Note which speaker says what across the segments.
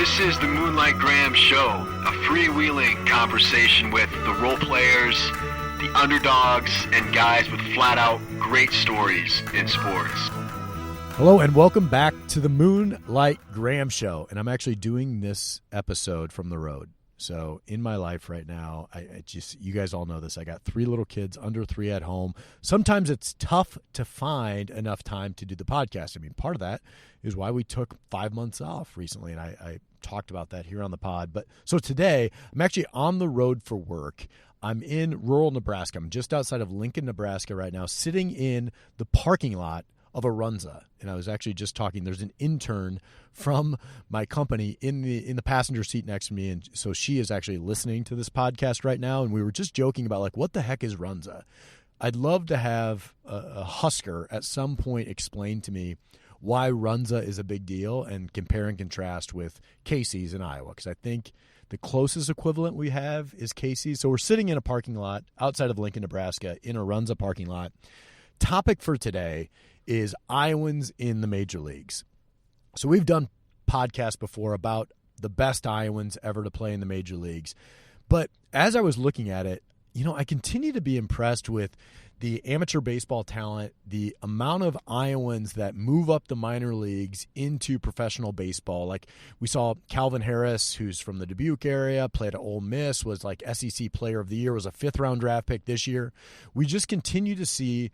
Speaker 1: This is the Moonlight Graham Show, a freewheeling conversation with the role players, the underdogs, and guys with flat-out great stories in sports.
Speaker 2: Hello and welcome back to the Moonlight Graham Show. And I'm actually doing this episode from the road. So in my life right now, I just, you guys all know this, I got 3 little kids under 3 at home. Sometimes it's tough to find enough time to do the podcast. I mean, part of that is why we took 5 months off recently, and I talked about that here on the pod. But so today, I'm actually on the road for work. I'm in rural Nebraska. I'm just outside of Lincoln, Nebraska right now, sitting in the parking lot of a Runza. And I was actually just talking, there's an intern from my company in the passenger seat next to me, and so she is actually listening to this podcast right now, and we were just joking about, like, what the heck is Runza? I'd love to have a Husker at some point explain to me why Runza is a big deal and compare and contrast with Casey's in Iowa, because I think the closest equivalent we have is Casey's. So we're sitting in a parking lot outside of Lincoln, Nebraska, in a Runza parking lot. Topic for today is Iowans in the major leagues. So we've done podcasts before about the best Iowans ever to play in the major leagues. But as I was looking at it, you know, I continue to be impressed with the amateur baseball talent, the amount of Iowans that move up the minor leagues into professional baseball. Like we saw Calvin Harris, who's from the Dubuque area, played at Ole Miss, was like SEC Player of the Year, was a 5th-round draft pick this year. We just continue to see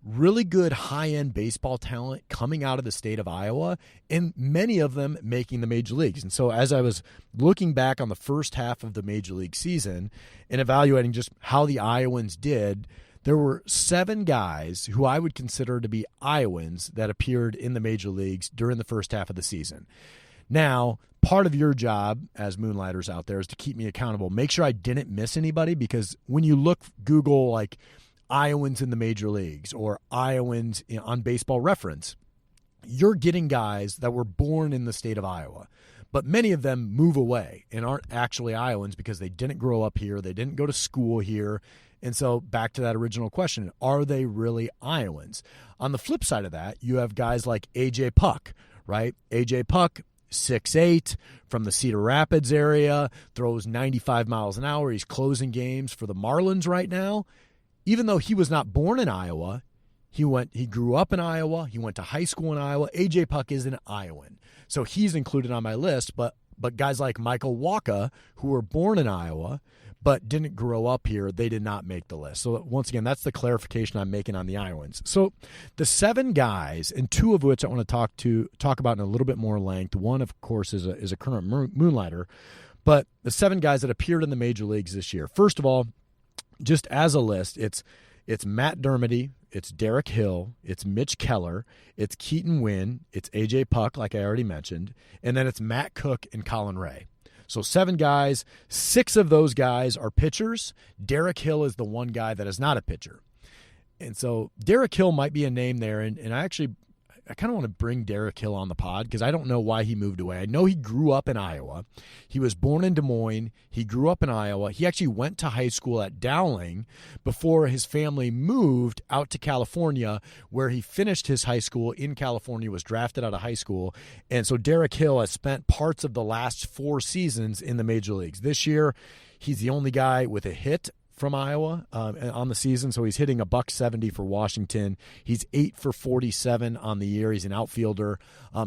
Speaker 2: really good high-end baseball talent coming out of the state of Iowa, and many of them making the major leagues. And so as I was looking back on the first half of the major league season and evaluating just how the Iowans did, there were 7 guys who I would consider to be Iowans that appeared in the major leagues during the first half of the season. Now, part of your job as Moonlighters out there is to keep me accountable. Make sure I didn't miss anybody, because when you Google like Iowans in the major leagues or Iowans on Baseball Reference, you're getting guys that were born in the state of Iowa. But many of them move away and aren't actually Iowans because they didn't grow up here, they didn't go to school here. And so back to that original question, are they really Iowans? On the flip side of that, you have guys like A.J. Puck, right? A.J. Puck, 6'8", from the Cedar Rapids area, throws 95 miles an hour. He's closing games for the Marlins right now. Even though he was not born in Iowa, he grew up in Iowa, he went to high school in Iowa. A.J. Puck is an Iowan. So he's included on my list, but guys like Michael Wacha, who were born in Iowa but didn't grow up here, they did not make the list. So once again, that's the clarification I'm making on the Iowans. So the 7 guys, and 2 of which I want to talk about in a little bit more length. One, of course, is a current Moonlighter, but the 7 guys that appeared in the major leagues this year. First of all, just as a list, it's Matt Dermody, it's Derek Hill, it's Mitch Keller, it's Keaton Wynn, it's A.J. Puck, like I already mentioned, and then it's Matt Cook and Colin Ray. So 7 guys, 6 of those guys are pitchers. Derek Hill is the one guy that is not a pitcher. And so Derek Hill might be a name there, and I kind of want to bring Derek Hill on the pod because I don't know why he moved away. I know he grew up in Iowa. He was born in Des Moines. He grew up in Iowa. He actually went to high school at Dowling before his family moved out to California, where he finished his high school in California, was drafted out of high school. And so Derek Hill has spent parts of the last 4 seasons in the major leagues. This year, he's the only guy with a hit from Iowa on the season, so he's hitting $170 for Washington. He's 8 for 47 on the year. He's an outfielder.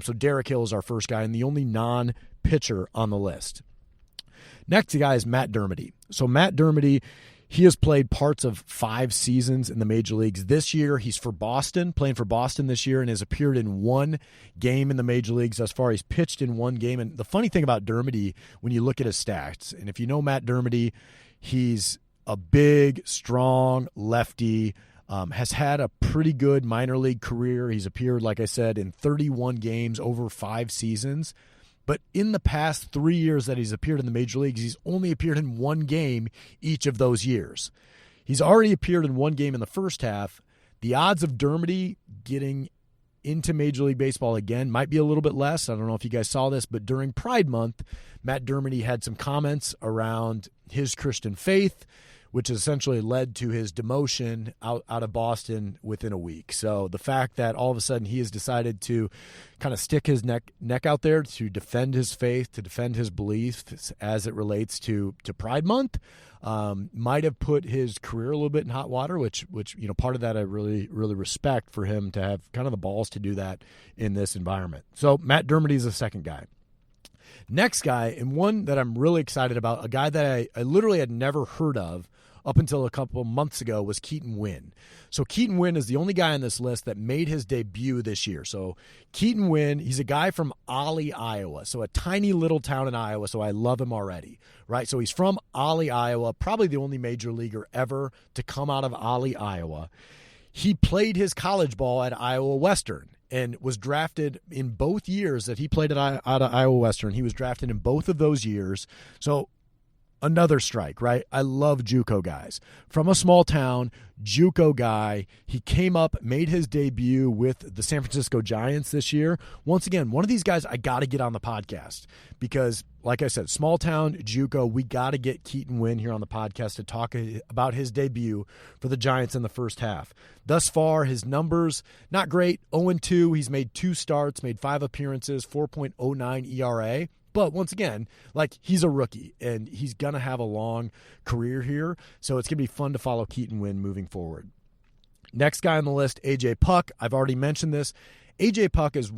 Speaker 2: So Derek Hill is our first guy and the only non-pitcher on the list. Next guy is Matt Dermody. So Matt Dermody, he has played parts of 5 seasons in the major leagues. This year, he's for Boston, playing for Boston this year, and has appeared in 1 game in the major leagues thus far. He's pitched in 1 game. And the funny thing about Dermody, when you look at his stats, and if you know Matt Dermody, he's a big, strong lefty, has had a pretty good minor league career. He's appeared, like I said, in 31 games over 5 seasons. But in the past 3 years that he's appeared in the major leagues, he's only appeared in 1 game each of those years. He's already appeared in 1 game in the first half. The odds of Dermody getting into Major League Baseball again might be a little bit less. I don't know if you guys saw this, but during Pride Month, Matt Dermody had some comments around his Christian faith, which essentially led to his demotion out of Boston within a week. So the fact that all of a sudden he has decided to kind of stick his neck out there to defend his faith, to defend his beliefs as it relates to Pride Month, might have put his career a little bit in hot water, which part of that I really, really respect for him to have kind of the balls to do that in this environment. So Matt Dermody is the second guy. Next guy, and one that I'm really excited about, a guy that I literally had never heard of up until a couple of months ago, was Keaton Winn. So Keaton Winn is the only guy on this list that made his debut this year. So Keaton Winn, he's a guy from Ollie, Iowa, so a tiny little town in Iowa, so I love him already, right? So he's from Ollie, Iowa, probably the only major leaguer ever to come out of Ollie, Iowa. He played his college ball at Iowa Western and was drafted in both years that he played out of Iowa Western. He was drafted in both of those years. So another strike, right? I love JUCO guys. From a small town, JUCO guy. He came up, made his debut with the San Francisco Giants this year. Once again, one of these guys I got to get on the podcast because, like I said, small town, JUCO, we got to get Keaton Winn here on the podcast to talk about his debut for the Giants in the first half. Thus far, his numbers, not great, 0-2. He's made 2 starts, made 5 appearances, 4.09 ERA. But once again, he's a rookie, and he's going to have a long career here, so it's going to be fun to follow Keaton Winn moving forward. Next guy on the list, A.J. Puck. I've already mentioned this. A.J. Puck is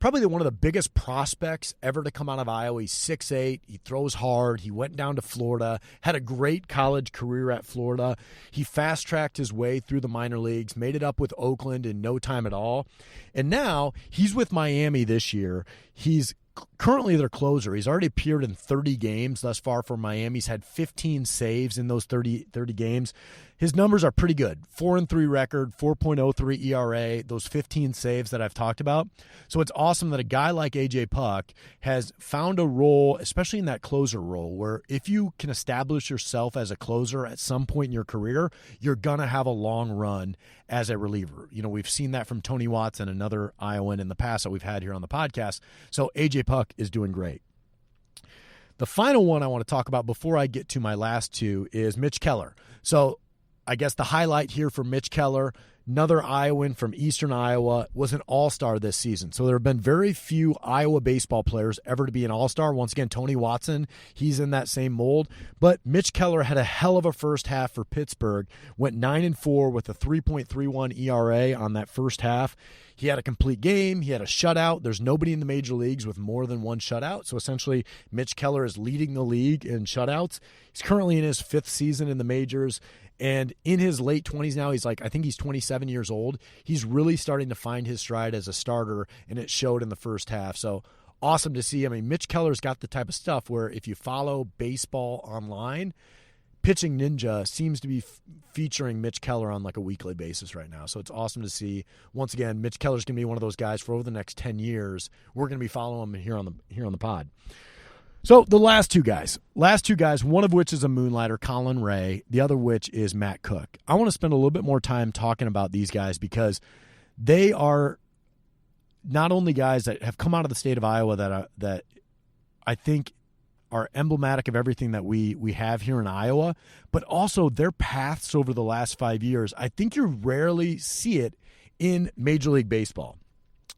Speaker 2: probably one of the biggest prospects ever to come out of Iowa. He's 6'8". He throws hard. He went down to Florida, had a great college career at Florida. He fast-tracked his way through the minor leagues, made it up with Oakland in no time at all. And now he's with Miami this year. He's currently their closer. He's already appeared in 30 games thus far for Miami. He's had 15 saves in those 30 games. His numbers are pretty good. 4-3 record, 4.03 ERA, those 15 saves that I've talked about. So it's awesome that a guy like A.J. Puck has found a role, especially in that closer role, where if you can establish yourself as a closer at some point in your career, you're going to have a long run as a reliever. We've seen that from Tony Watson, another Iowan in the past that we've had here on the podcast. So A.J. Puck is doing great. The final one I want to talk about before I get to my last two is Mitch Keller. So I guess the highlight here for Mitch Keller, another Iowan from Eastern Iowa, was an all-star this season. So there have been very few Iowa baseball players ever to be an all-star. Once again, Tony Watson, he's in that same mold. But Mitch Keller had a hell of a first half for Pittsburgh, went 9-4 with a 3.31 ERA on that first half. He had a complete game. He had a shutout. There's nobody in the major leagues with more than one shutout. So essentially, Mitch Keller is leading the league in shutouts. He's currently in his 5th season in the majors. And in his late 20s now, I think he's 27 years old. He's really starting to find his stride as a starter, and it showed in the first half. So awesome to see. I mean, Mitch Keller's got the type of stuff where if you follow baseball online, Pitching Ninja seems to be featuring Mitch Keller on a weekly basis right now. So it's awesome to see. Once again, Mitch Keller's going to be one of those guys for over the next 10 years. We're going to be following him here on the pod. So the last two guys, one of which is a moonlighter, Colin Ray, the other which is Matt Cook. I want to spend a little bit more time talking about these guys because they are not only guys that have come out of the state of Iowa that I think are emblematic of everything that we have here in Iowa, but also their paths over the last 5 years. I think you rarely see it in Major League Baseball.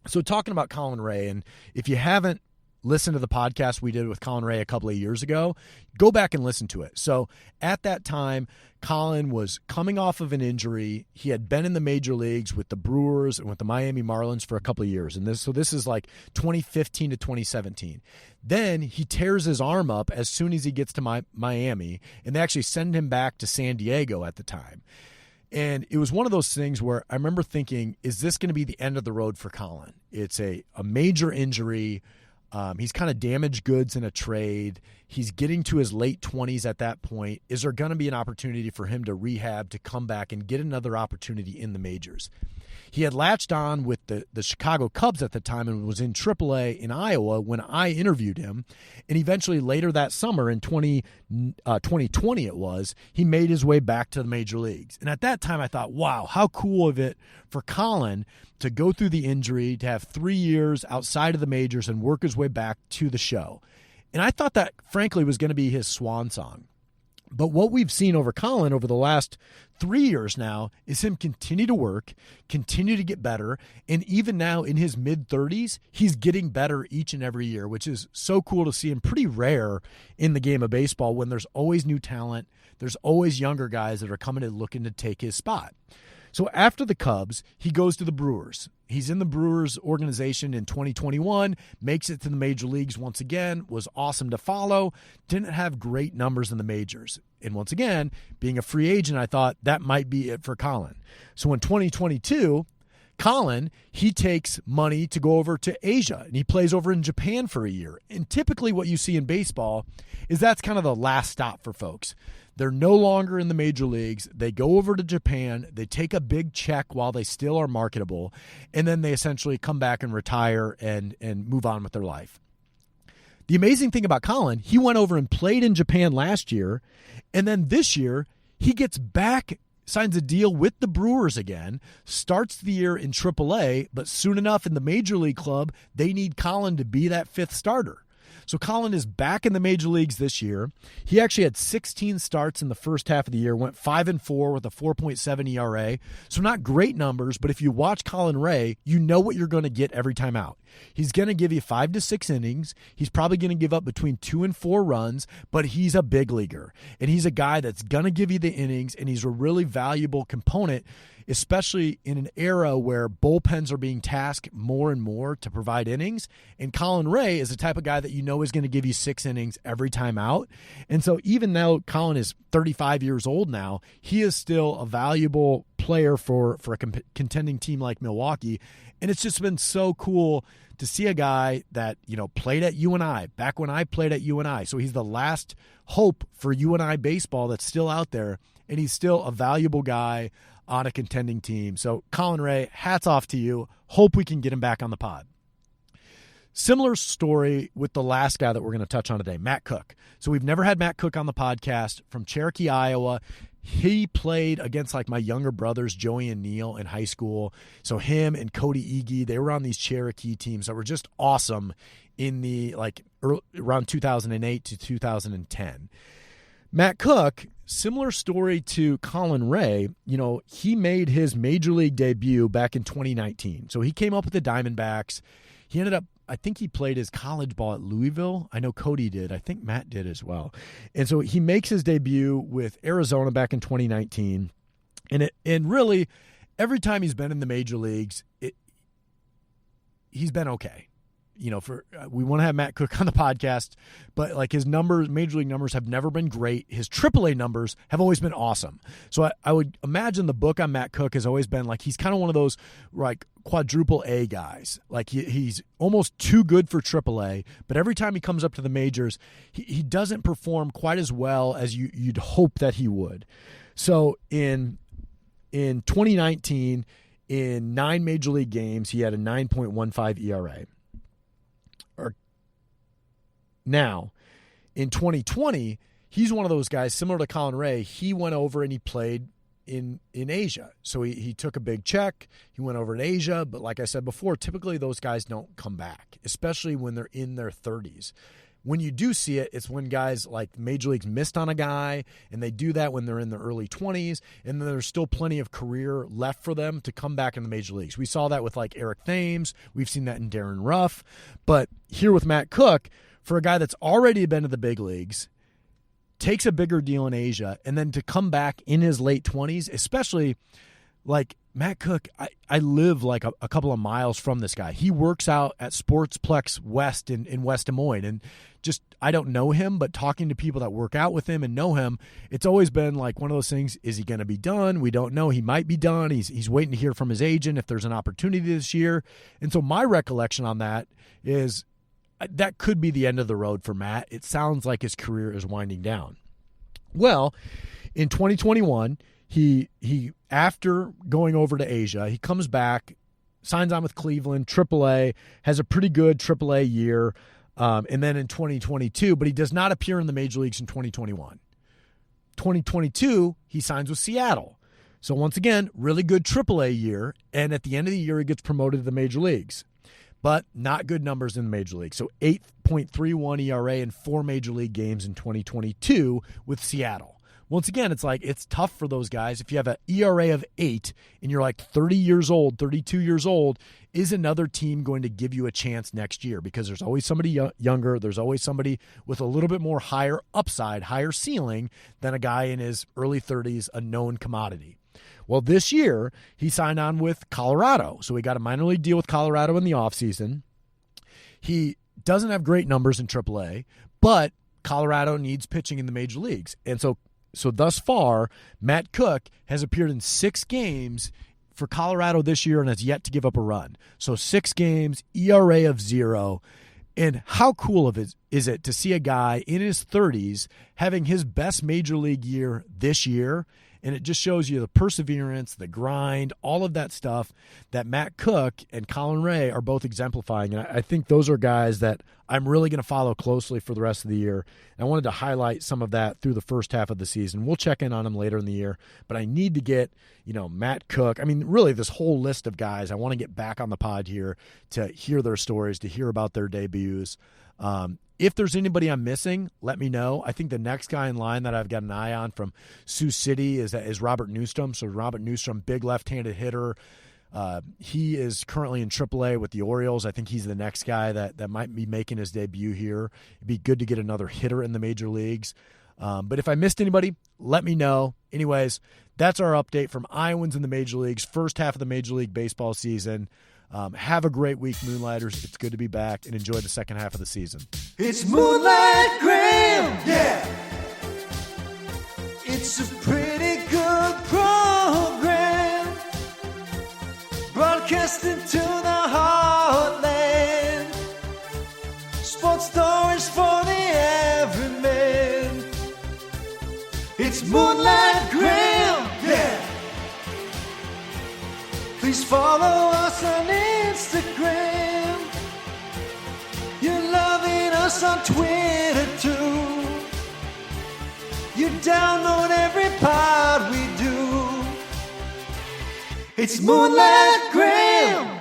Speaker 2: So talking about Colin Ray, and if you haven't listen to the podcast we did with Colin Ray a couple of years ago, go back and listen to it. So at that time, Colin was coming off of an injury. He had been in the major leagues with the Brewers and with the Miami Marlins for a couple of years. And this is 2015 to 2017. Then he tears his arm up as soon as he gets to Miami, and they actually send him back to San Diego at the time. And it was one of those things where I remember thinking, is this going to be the end of the road for Colin? It's a major injury. He's kind of damaged goods in a trade. He's getting to his late 20s at that point. Is there going to be an opportunity for him to rehab, to come back and get another opportunity in the majors? He had latched on with the Chicago Cubs at the time and was in AAA in Iowa when I interviewed him. And eventually later that summer in 2020 it was, he made his way back to the major leagues. And at that time I thought, wow, how cool of it for Colin to go through the injury, to have 3 years outside of the majors and work his way back to the show. And I thought that, frankly, was going to be his swan song. But what we've seen over Colin over the last 3 years now is him continue to work, continue to get better, and even now in his mid-30s, he's getting better each and every year, which is so cool to see and pretty rare in the game of baseball when there's always new talent, there's always younger guys that are coming and looking to take his spot. So after the Cubs, he goes to the Brewers. He's in the Brewers organization in 2021, makes it to the major leagues once again, was awesome to follow, didn't have great numbers in the majors. And once again, being a free agent, I thought that might be it for Colin. So in 2022, Colin, he takes money to go over to Asia, and he plays over in Japan for a year. And typically what you see in baseball is that's kind of the last stop for folks. They're no longer in the major leagues. They go over to Japan. They take a big check while they still are marketable, and then they essentially come back and retire and move on with their life. The amazing thing about Colin, he went over and played in Japan last year, and then this year he gets back, signs a deal with the Brewers again, starts the year in AAA, but soon enough in the Major League club, they need Colin to be that fifth starter. So Colin is back in the major leagues this year. He actually had 16 starts in the first half of the year, went 5-4 with a 4.7 ERA. So not great numbers, but if you watch Colin Ray, you know what you're going to get every time out. He's going to give you 5 to 6 innings. He's probably going to give up between 2 and 4 runs, but he's a big leaguer. And he's a guy that's going to give you the innings, and he's a really valuable component, especially in an era where bullpens are being tasked more and more to provide innings. And Colin Ray is the type of guy that you know is going to give you 6 innings every time out. And so even though Colin is 35 years old now, he is still a valuable player for a contending team like Milwaukee. And it's just been so cool to see a guy that, you know, played at UNI back when I played at UNI. So he's the last hope for UNI baseball that's still out there. And he's still a valuable guy on a contending team. So Colin Ray, hats off to you. Hope we can get him back on the pod. Similar story with the last guy that we're going to touch on today, Matt Cook. So we've never had Matt Cook on the podcast, from Cherokee, Iowa. He played against like my younger brothers, Joey and Neil, in high school. So him and Cody Ege, they were on these Cherokee teams that were just awesome in the around 2008 to 2010. Matt Cook, similar story to Colin Ray, you know, he made his major league debut back in 2019. So he came up with the Diamondbacks. He ended up, I think he played his college ball at Louisville. I know Cody did. I think Matt did as well. And so he makes his debut with Arizona back in 2019. And really, every time he's been in the major leagues, he's been okay. You know, we want to have Matt Cook on the podcast, but like his numbers, major league numbers have never been great. His AAA numbers have always been awesome. So I would imagine the book on Matt Cook has always been like, he's kind of one of those like quadruple A guys. Like he's almost too good for AAA, but every time he comes up to the majors, he doesn't perform quite as well as you'd hope that he would. So in 2019, in 9 major league games, he had a 9.15 ERA. Now, in 2020, he's one of those guys, similar to Colin Ray. He went over and he played in Asia. So he took a big check. He went over to Asia. But like I said before, typically those guys don't come back, especially when they're in their 30s. When you do see it, it's when guys like Major Leagues missed on a guy, and they do that when they're in their early 20s, and then there's still plenty of career left for them to come back in the Major Leagues. We saw that with like Eric Thames. We've seen that in Darren Ruff. But here with Matt Cook, for a guy that's already been to the big leagues, takes a bigger deal in Asia, and then to come back in his late 20s, especially like Matt Cook, I live like a couple of miles from this guy. He works out at Sportsplex West in West Des Moines, and just, I don't know him, but talking to people that work out with him and know him, it's always been like one of those things, is he going to be done? We don't know. He might be done. He's waiting to hear from his agent if there's an opportunity this year. And so my recollection on that is, that could be the end of the road for Matt. It sounds like his career is winding down. Well, in 2021, he after going over to Asia, he comes back, signs on with Cleveland, AAA, has a pretty good AAA year, and then in 2022, but he does not appear in the major leagues in 2021. 2022, he signs with Seattle. So once again, really good AAA year, and at the end of the year, he gets promoted to the major leagues. But not good numbers in the major league. So 8.31 ERA in 4 major league games in 2022 with Seattle. once again, it's like it's tough for those guys. If you have an ERA of 8 and you're like 30 years old, 32 years old, is another team going to give you a chance next year? Because there's always somebody younger. There's always somebody with a little bit more higher upside, higher ceiling than a guy in his early 30s, a known commodity. Well, this year, he signed on with Colorado. So he got a minor league deal with Colorado in the offseason. He doesn't have great numbers in AAA, but Colorado needs pitching in the major leagues. And so thus far, Matt Cook has appeared in 6 games for Colorado this year and has yet to give up a run. So 6 games, ERA of 0. And how cool is it to see a guy in his 30s having his best major league year this year? And it just shows you the perseverance, the grind, all of that stuff that Matt Cook and Colin Ray are both exemplifying. And I think those are guys that I'm really going to follow closely for the rest of the year. And I wanted to highlight some of that through the first half of the season. We'll check in on them later in the year. But I need to get, Matt Cook. I mean, really this whole list of guys. I want to get back on the pod here to hear their stories, to hear about their debuts. If there's anybody I'm missing, let me know. I think the next guy in line that I've got an eye on from Sioux City is Robert Newstrom. So Robert Newstrom, big left-handed hitter. He is currently in AAA with the Orioles. I think he's the next guy that might be making his debut here. It'd be good to get another hitter in the major leagues. But if I missed anybody, let me know. Anyways, that's our update from Iowans in the major leagues, first half of the Major League Baseball season. Have a great week, Moonlighters. It's good to be back, and enjoy the second half of the season.
Speaker 3: It's Moonlight Graham, yeah. It's a pretty good program, broadcasting to the heartland. Sports stories for the everyman. It's Moonlight Graham, yeah. Please follow us on Instagram. You're loving us on Twitter too. You download every pod we do. It's Moonlight Graham.